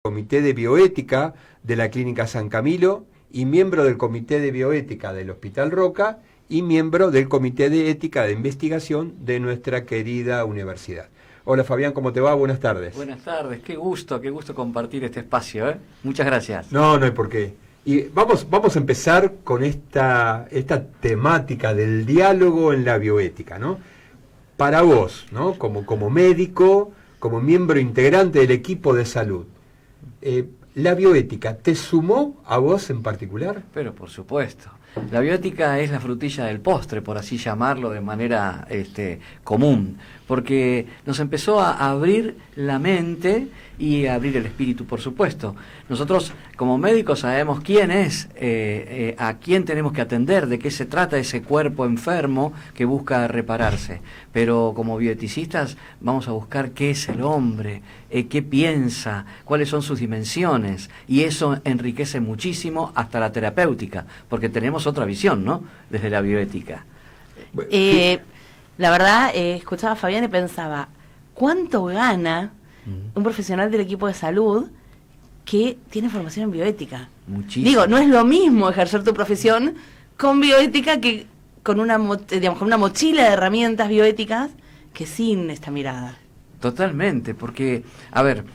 Comité de Bioética de la Clínica San Camilo y miembro del Comité de Bioética del Hospital Roca y miembro del Comité de Ética de Investigación de nuestra querida universidad. Hola Fabián, ¿cómo te va? Buenas tardes. Buenas tardes, qué gusto compartir este espacio, ¿eh? Muchas gracias. No hay por qué. Y vamos a empezar con esta temática del diálogo en la bioética, ¿no? Para vos, ¿no? Como médico, como miembro integrante del equipo de salud, ¿la bioética te sumó a vos en particular? Pero por supuesto. La bioética es la frutilla del postre, por así llamarlo de manera común, porque nos empezó a abrir la mente y a abrir el espíritu, por supuesto. Nosotros como médicos sabemos quién es, a quién tenemos que atender, de qué se trata ese cuerpo enfermo que busca repararse. Pero como bioeticistas vamos a buscar qué es el hombre, qué piensa, cuáles son sus dimensiones, y eso enriquece muchísimo hasta la terapéutica, porque tenemos otra visión, ¿no?, desde la bioética. La verdad, escuchaba a Fabián y pensaba, ¿cuánto gana un profesional del equipo de salud que tiene formación en bioética? Muchísimo. Digo, no es lo mismo ejercer tu profesión con bioética que con una mochila de herramientas bioéticas que sin esta mirada. Totalmente, porque, a ver,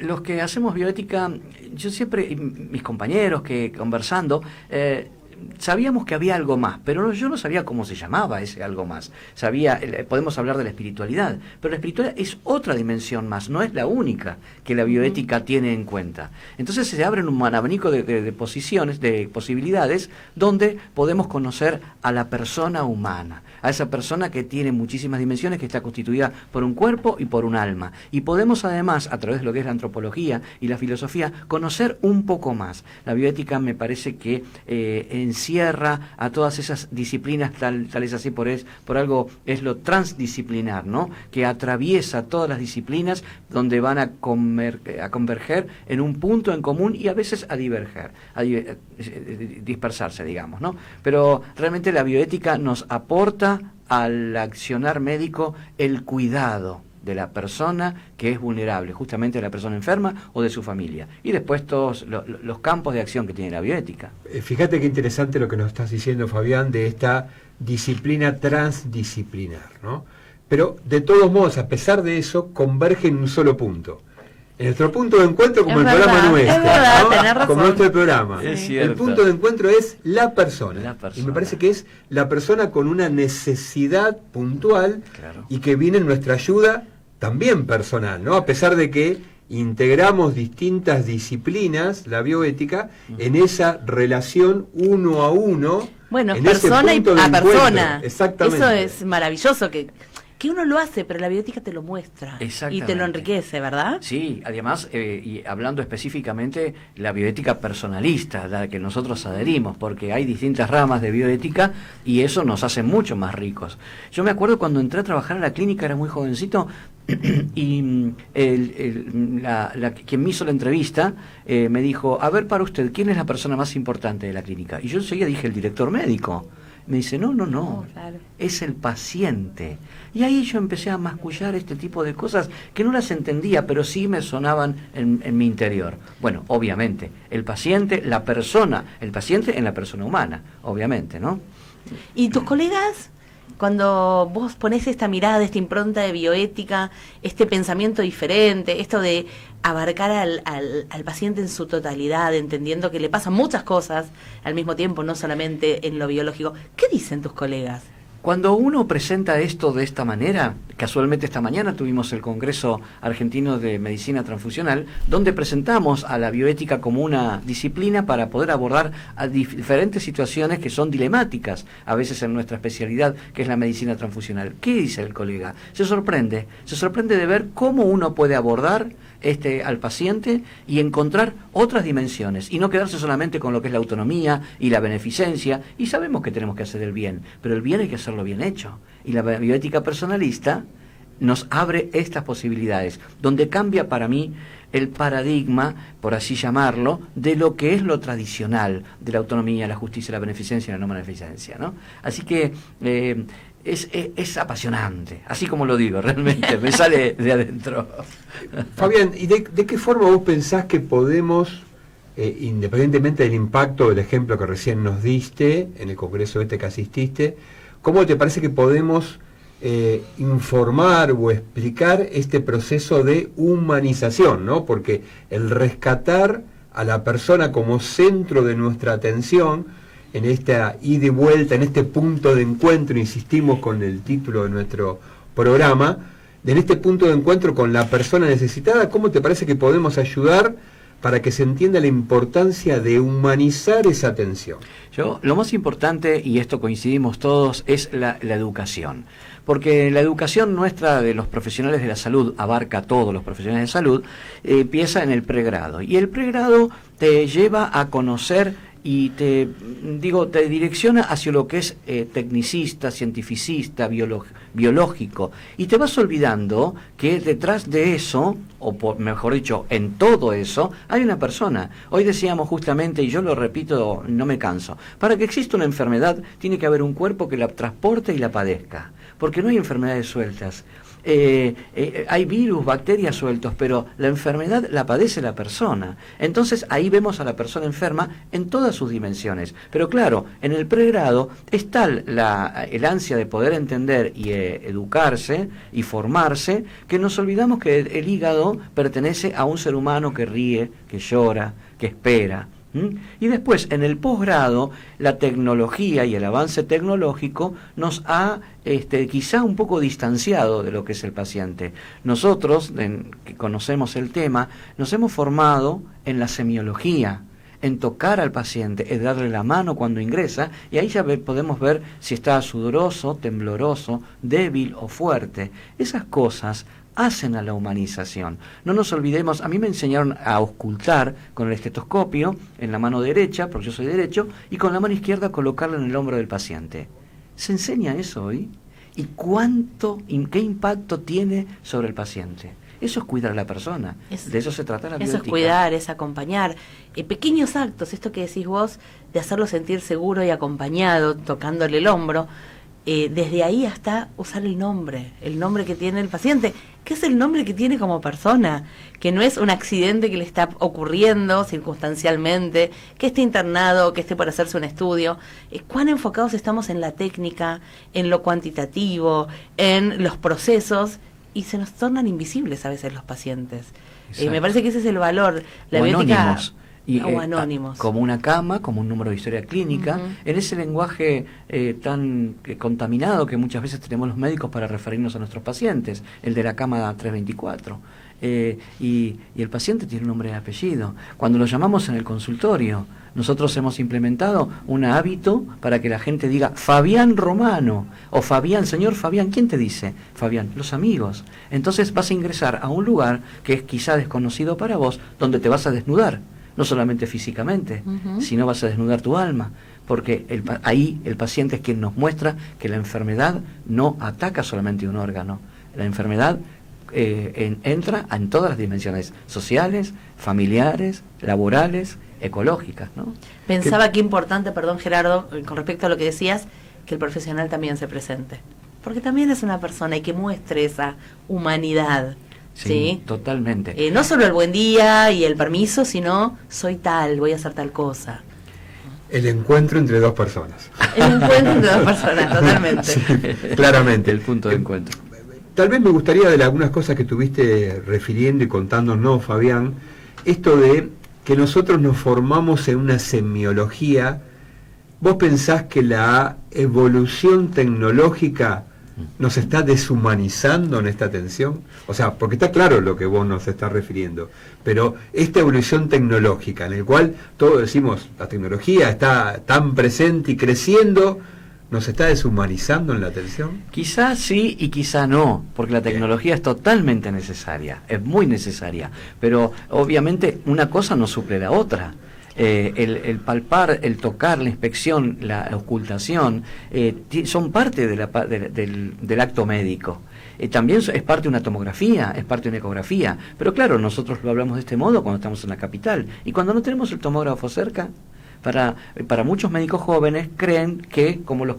los que hacemos bioética, yo siempre, y mis compañeros que conversando, sabíamos que había algo más, pero yo no sabía cómo se llamaba ese algo más. Podemos hablar de la espiritualidad, pero la espiritualidad es otra dimensión más, no es la única que la bioética tiene en cuenta. Entonces se abre un abanico de posiciones, de posibilidades, donde podemos conocer a la persona humana, a esa persona que tiene muchísimas dimensiones, que está constituida por un cuerpo y por un alma. Y podemos además, a través de lo que es la antropología y la filosofía, conocer un poco más. La bioética me parece que encierra a todas esas disciplinas, tal es así por algo es lo transdisciplinar, ¿no?, que atraviesa todas las disciplinas, donde van a converger en un punto en común y a veces a diverger, dispersarse, digamos, ¿no? Pero realmente la bioética nos aporta al accionar médico el cuidado de la persona que es vulnerable, justamente de la persona enferma o de su familia. Y después todos los campos de acción que tiene la bioética. Fíjate qué interesante lo que nos estás diciendo, Fabián, de esta disciplina transdisciplinar, ¿no? Pero de todos modos, a pesar de eso, converge en un solo punto. En nuestro punto de encuentro, como el programa nuestro, ¿no? Como nuestro programa. Es cierto. El punto de encuentro es la persona. Y me parece que es la persona con una necesidad puntual, claro, y que viene en nuestra ayuda también personal, ¿no? A pesar de que integramos distintas disciplinas, la bioética, en esa relación uno a uno. Bueno, en persona ese punto a de encuentro. persona. Exactamente. Eso es maravilloso, que uno lo hace, pero la bioética te lo muestra y te lo enriquece, ¿verdad? Sí, además, y hablando específicamente, la bioética personalista, la que nosotros adherimos, porque hay distintas ramas de bioética y eso nos hace mucho más ricos. Yo me acuerdo cuando entré a trabajar a la clínica, era muy jovencito, y quien me hizo la entrevista me dijo, a ver, para usted, ¿quién es la persona más importante de la clínica? Y yo enseguida dije, el director médico. Me dice, no, claro, es el paciente. Y ahí yo empecé a mascullar este tipo de cosas que no las entendía, pero sí me sonaban en mi interior. Bueno, obviamente, el paciente, la persona, el paciente en la persona humana, obviamente, ¿no? ¿Y tus colegas, cuando vos ponés esta mirada, esta impronta de bioética, este pensamiento diferente, esto de abarcar al paciente en su totalidad, entendiendo que le pasan muchas cosas al mismo tiempo, no solamente en lo biológico, ¿qué dicen tus colegas? Cuando uno presenta esto de esta manera, casualmente esta mañana tuvimos el Congreso Argentino de Medicina Transfusional, donde presentamos a la bioética como una disciplina para poder abordar a diferentes situaciones que son dilemáticas, a veces en nuestra especialidad, que es la medicina transfusional. ¿Qué dice el colega? Se sorprende de ver cómo uno puede abordar al paciente y encontrar otras dimensiones y no quedarse solamente con lo que es la autonomía y la beneficencia, y sabemos que tenemos que hacer el bien, pero el bien hay que hacerlo bien hecho, y la bioética personalista nos abre estas posibilidades, donde cambia para mí el paradigma, por así llamarlo, de lo que es lo tradicional, de la autonomía, la justicia, la beneficencia y la no beneficencia, ¿no? Así que es apasionante, así como lo digo, realmente, me sale de adentro. Fabián, ¿y de qué forma vos pensás que podemos, independientemente del impacto del ejemplo que recién nos diste, en el congreso que asististe, cómo te parece que podemos informar o explicar este proceso de humanización, ¿no? Porque el rescatar a la persona como centro de nuestra atención, en esta ida y vuelta, en este punto de encuentro, insistimos con el título de nuestro programa, en este punto de encuentro con la persona necesitada, ¿cómo te parece que podemos ayudar para que se entienda la importancia de humanizar esa atención? Lo más importante, y esto coincidimos todos, es la educación. Porque la educación nuestra de los profesionales de la salud, abarca a todos los profesionales de salud, empieza en el pregrado. Y el pregrado te lleva a conocer y te direcciona hacia lo que es tecnicista, cientificista, biológico, y te vas olvidando que detrás de eso, mejor dicho, en todo eso, hay una persona. Hoy decíamos justamente, y yo lo repito, no me canso, para que exista una enfermedad tiene que haber un cuerpo que la transporte y la padezca, porque no hay enfermedades sueltas. Hay virus, bacterias sueltos, pero la enfermedad la padece la persona. Entonces ahí vemos a la persona enferma en todas sus dimensiones. Pero claro, en el pregrado es tal el ansia de poder entender y educarse y formarse, que nos olvidamos que el hígado pertenece a un ser humano que ríe, que llora, que espera. Y después, en el posgrado, la tecnología y el avance tecnológico nos ha quizá un poco distanciado de lo que es el paciente. Nosotros, que conocemos el tema, nos hemos formado en la semiología, en tocar al paciente, en darle la mano cuando ingresa, y ahí ya podemos ver si está sudoroso, tembloroso, débil o fuerte. Esas cosas hacen a la humanización. No nos olvidemos, a mí me enseñaron a auscultar con el estetoscopio en la mano derecha, porque yo soy derecho, y con la mano izquierda colocarlo en el hombro del paciente. ¿Se enseña eso hoy? ¿Y qué impacto tiene sobre el paciente? Eso es cuidar a la persona. De eso se trata la bioética. Eso es cuidar, es acompañar. Pequeños actos, esto que decís vos, de hacerlo sentir seguro y acompañado, tocándole el hombro, desde ahí hasta usar el nombre que tiene el paciente, que es el nombre que tiene como persona, que no es un accidente que le está ocurriendo circunstancialmente, que esté internado, que esté por hacerse un estudio. Cuán enfocados estamos en la técnica, en lo cuantitativo, en los procesos, y se nos tornan invisibles a veces los pacientes. Me parece que ese es el valor. La bioética, anónimos. Anónimos. Como una cama, como un número de historia clínica, en ese lenguaje tan contaminado que muchas veces tenemos los médicos para referirnos a nuestros pacientes, el de la cama 324. Y el paciente tiene un nombre y apellido. Cuando lo llamamos en el consultorio, nosotros hemos implementado un hábito para que la gente diga Fabián Romano o Fabián, señor Fabián. ¿Quién te dice Fabián? Los amigos. Entonces vas a ingresar a un lugar que es quizá desconocido para vos, donde te vas a desnudar. No solamente físicamente, sino vas a desnudar tu alma, porque ahí el paciente es quien nos muestra que la enfermedad no ataca solamente un órgano. La enfermedad entra en todas las dimensiones sociales, familiares, laborales, ecológicas, ¿no? Pensaba que importante, perdón Gerardo, con respecto a lo que decías, que el profesional también se presente, porque también es una persona y que muestre esa humanidad. Sí, totalmente. No solo el buen día y el permiso, sino soy tal, voy a hacer tal cosa. El encuentro entre dos personas. El encuentro entre dos personas, totalmente. Sí, claramente. El punto de encuentro. Tal vez me gustaría, de algunas cosas que estuviste refiriendo y contándonos, Fabián, esto de que nosotros nos formamos en una semiología. ¿Vos pensás que la evolución tecnológica nos está deshumanizando en esta atención? O sea, porque está claro lo que vos nos estás refiriendo, pero esta evolución tecnológica, en el cual todos decimos, la tecnología está tan presente y creciendo, ¿nos está deshumanizando en la atención? Quizás sí y quizá no, porque la tecnología es totalmente necesaria, es muy necesaria, pero obviamente una cosa no suple la otra. El palpar, el tocar, la inspección, la ocultación, son parte del acto médico. También es parte de una tomografía, es parte de una ecografía. Pero claro, nosotros lo hablamos de este modo cuando estamos en la capital. Y cuando no tenemos el tomógrafo cerca, Para muchos médicos jóvenes creen que, como los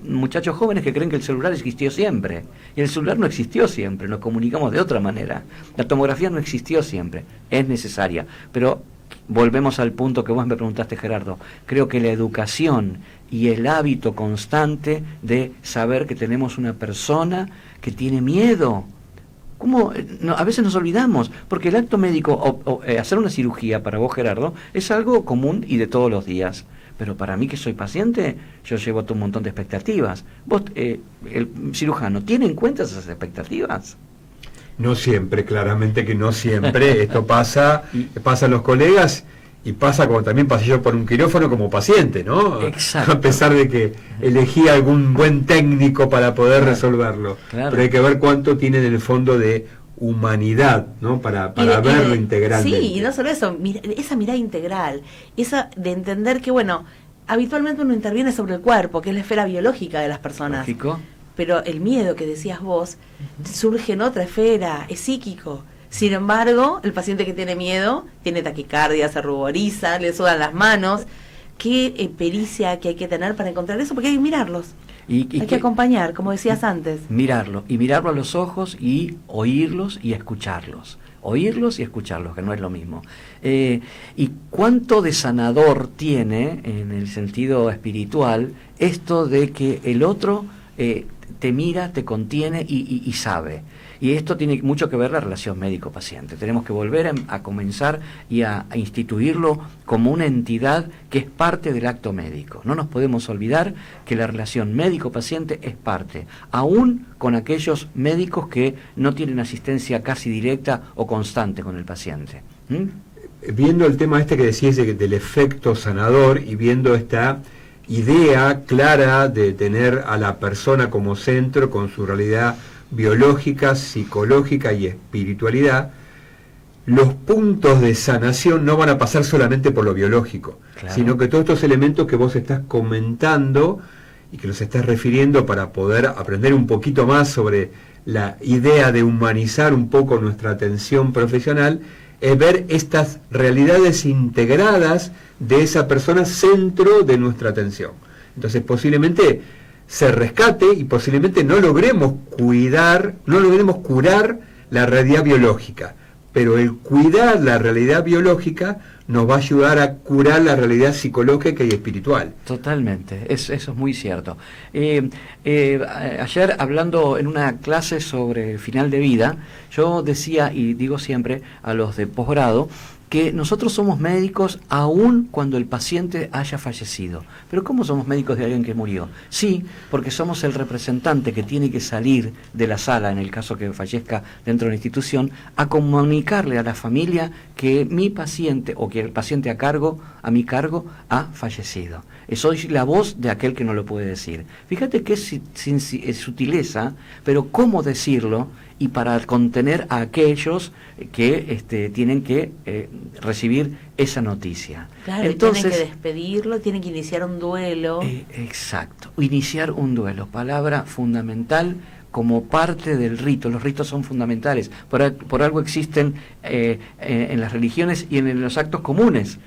muchachos jóvenes que creen que el celular existió siempre. Y el celular no existió siempre, nos comunicamos de otra manera. La tomografía no existió siempre, es necesaria. Pero volvemos al punto que vos me preguntaste, Gerardo. Creo que la educación y el hábito constante de saber que tenemos una persona que tiene miedo. ¿Cómo? No, a veces nos olvidamos, porque el acto médico, hacer una cirugía para vos, Gerardo, es algo común y de todos los días. Pero para mí, que soy paciente, yo llevo todo un montón de expectativas. ¿Vos, el cirujano, tiene en cuenta esas expectativas? No siempre, claramente que no siempre. Esto pasa a los colegas y pasa como también pasé yo por un quirófano como paciente, ¿no? Exacto. A pesar de que elegí algún buen técnico para poder resolverlo. Claro. Pero hay que ver cuánto tiene en el fondo de humanidad, ¿no? Para verlo integralmente. Sí, y no solo eso, esa mirada integral, esa de entender que, bueno, habitualmente uno interviene sobre el cuerpo, que es la esfera biológica de las personas. Lógico. Pero el miedo que decías vos surge en otra esfera, es psíquico. Sin embargo, el paciente que tiene miedo tiene taquicardia, se ruboriza, le sudan las manos. ¿Qué pericia que hay que tener para encontrar eso? Porque hay que mirarlos. Hay que acompañar, como decías antes. Mirarlo a los ojos y oírlos y escucharlos. Oírlos y escucharlos, que no es lo mismo. ¿Y cuánto de sanador tiene, en el sentido espiritual, esto de que el otro te mira, te contiene y sabe? Y esto tiene mucho que ver la relación médico-paciente. Tenemos que volver a comenzar y a instituirlo como una entidad que es parte del acto médico. No nos podemos olvidar que la relación médico-paciente es parte, aún con aquellos médicos que no tienen asistencia casi directa o constante con el paciente. Viendo el tema que decías del efecto sanador y viendo esta idea clara de tener a la persona como centro con su realidad biológica, psicológica y espiritualidad, los puntos de sanación no van a pasar solamente por lo biológico, claro, sino que todos estos elementos que vos estás comentando y que los estás refiriendo para poder aprender un poquito más sobre la idea de humanizar un poco nuestra atención profesional, es ver estas realidades integradas de esa persona centro de nuestra atención. Entonces posiblemente se rescate y posiblemente no logremos curar la realidad biológica, pero el cuidar la realidad biológica nos va a ayudar a curar la realidad psicológica y espiritual. Totalmente, eso es muy cierto. Ayer, hablando en una clase sobre el final de vida, yo decía, y digo siempre a los de posgrado, que nosotros somos médicos aún cuando el paciente haya fallecido. Pero ¿cómo somos médicos de alguien que murió? Sí, porque somos el representante que tiene que salir de la sala, en el caso que fallezca dentro de la institución, a comunicarle a la familia que mi paciente, o que el paciente a mi cargo, ha fallecido. Soy la voz de aquel que no lo puede decir. Fíjate que es sutileza, pero cómo decirlo, y para contener a aquellos que tienen que recibir esa noticia. Claro, entonces tienen que despedirlo, tienen que iniciar un duelo. Exacto, iniciar un duelo, palabra fundamental como parte del rito. Los ritos son fundamentales, por algo existen en las religiones y en los actos comunes.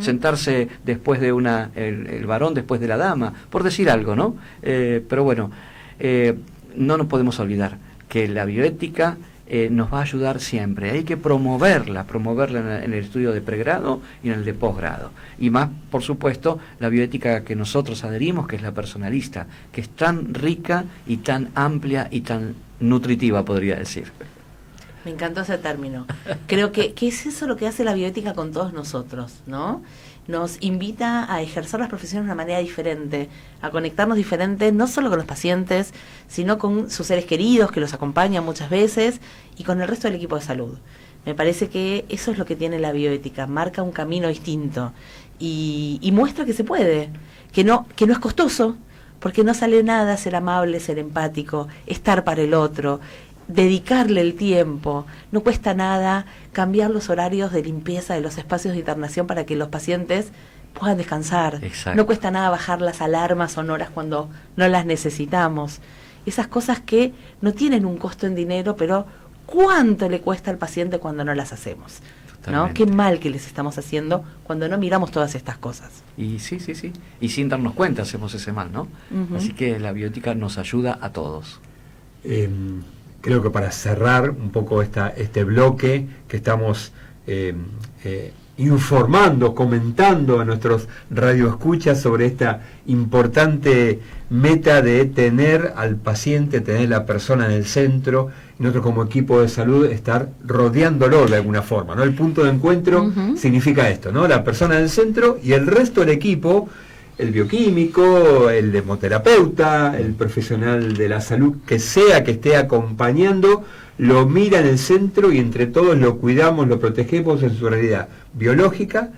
Sentarse después de el varón después de la dama, por decir algo, ¿no? Pero bueno, no nos podemos olvidar que la bioética nos va a ayudar siempre. Hay que promoverla en el estudio de pregrado y en el de posgrado. Y más, por supuesto, la bioética que nosotros adherimos, que es la personalista, que es tan rica y tan amplia y tan nutritiva, podría decir. Me encantó ese término. Creo que es eso lo que hace la bioética con todos nosotros, ¿no? Nos invita a ejercer las profesiones de una manera diferente, a conectarnos diferente, no solo con los pacientes, sino con sus seres queridos que los acompañan muchas veces y con el resto del equipo de salud. Me parece que eso es lo que tiene la bioética, marca un camino distinto y muestra que se puede, que no es costoso, porque no sale nada ser amable, ser empático, estar para el otro, dedicarle el tiempo. No cuesta nada cambiar los horarios de limpieza de los espacios de internación para que los pacientes puedan descansar. Exacto. No cuesta nada bajar las alarmas sonoras cuando no las necesitamos. Esas cosas que no tienen un costo en dinero, pero ¿cuánto le cuesta al paciente cuando no las hacemos? ¿no? Qué mal que les estamos haciendo cuando no miramos todas estas cosas. Y sí. Y sin darnos cuenta hacemos ese mal, ¿no? Así que la bioética nos ayuda a todos. Creo que para cerrar un poco este bloque que estamos informando, comentando a nuestros radioescuchas sobre esta importante meta de tener al paciente, tener la persona en el centro, y nosotros como equipo de salud estar rodeándolo de alguna forma, ¿no? El punto de encuentro significa esto, ¿no? La persona en el centro y el resto del equipo, el bioquímico, el hemoterapeuta, el profesional de la salud, que sea que esté acompañando, lo mira en el centro y entre todos lo cuidamos, lo protegemos en su realidad biológica,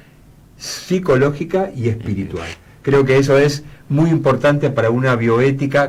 psicológica y espiritual. Creo que eso es muy importante para una bioética